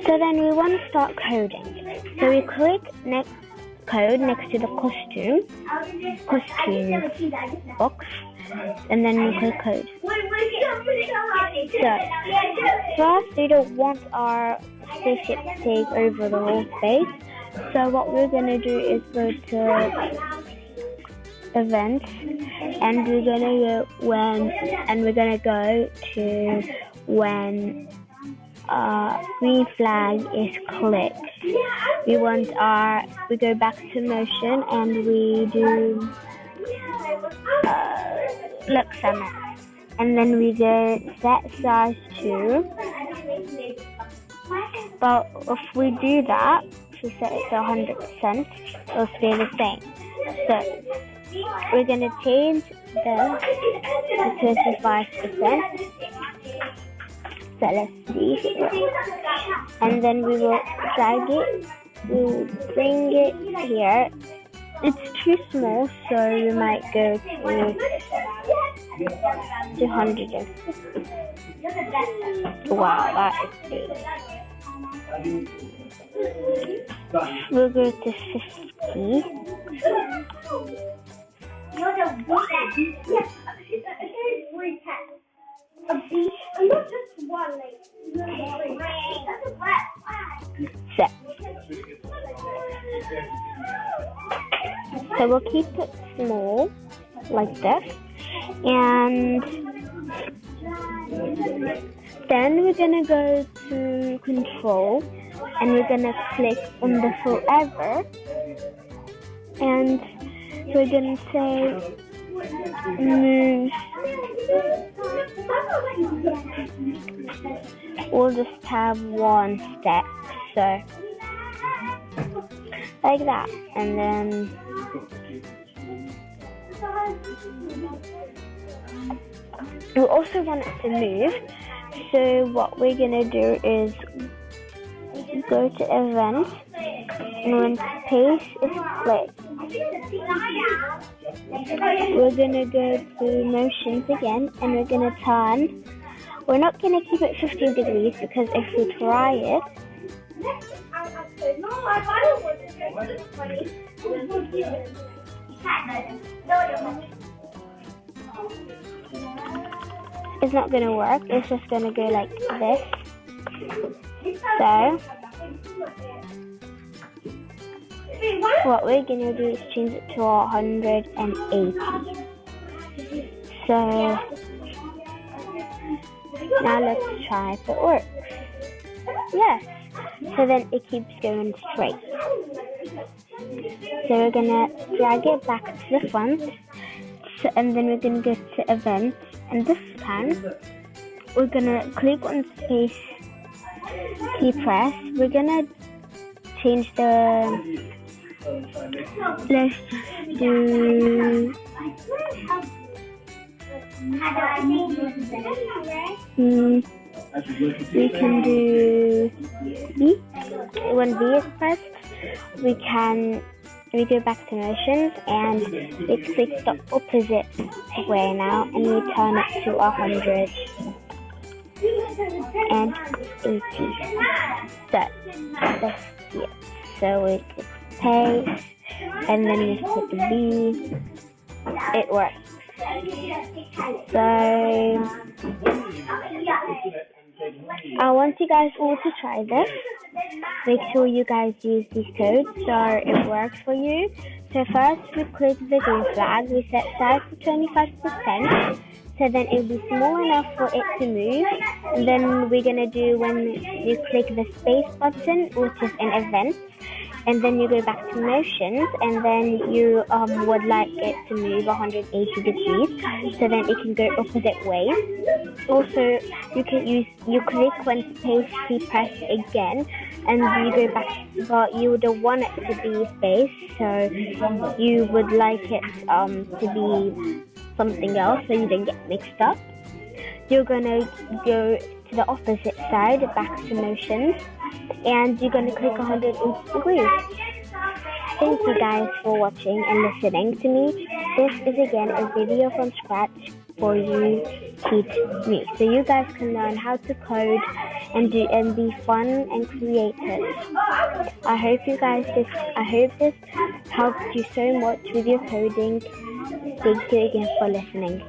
So then we want to start coding. So we click next code next to the costume box, and then we click code. So first, we don't want our spaceship to take over the whole space. So what we're gonna do is go to events, and we're gonna go to when green flag is clicked. We go back to motion, and we do look summit, and then we go set size to. But if we do that, we set it to 100%, it'll stay the same. So we're gonna change this to 25%. So let's see here. And then we will drag it, we'll bring it here. It's too small, so we might go to 250. Wow, that is big. We'll go to 50. Set. So we'll keep it small, like this, and then we're gonna go to control, and we're gonna click on the forever, and we're gonna say move. We'll just have one step, so like that, and then we also want it to move. So what we're gonna do is go to events, and when space is clicked, we're gonna go to motions again, and we're gonna turn. We're not gonna keep it 15 degrees, because if we try it, it's not gonna work. It's just gonna go like this. So what we're gonna do is change it to 180. So now let's try if it works. Yes. So then it keeps going straight. So we're gonna drag it back to the front. So, and then we're gonna go to events, and this time we're gonna click on space key press. We're gonna change the. Let's just do. We can do B. When B is pressed, we go back to motions, and we click the opposite way now, and we turn it to 180. So that's it. So we click pay, and then we click B. It works. So I want you guys all to try this. Make sure you guys use these codes so it works for you. So first we click the green flag, we set size to 25%, so then it'll be small enough for it to move. And then we're gonna do when you click the space button, which is in events, and then you go back to motions, and then you would like it to move 180 degrees, so then it can go opposite ways. Also, you click when space key press again, and you go back, but you don't want it to be space, so you would like it to be something else, so you don't get mixed up. You're gonna go to the opposite side, back to motions, and you're gonna click 180 degrees. Thank you guys for watching and listening to me. This is again a video from scratch for you teach me. So you guys can learn how to code and be fun and creative. I hope this helped you so much with your coding. Thank you again for listening.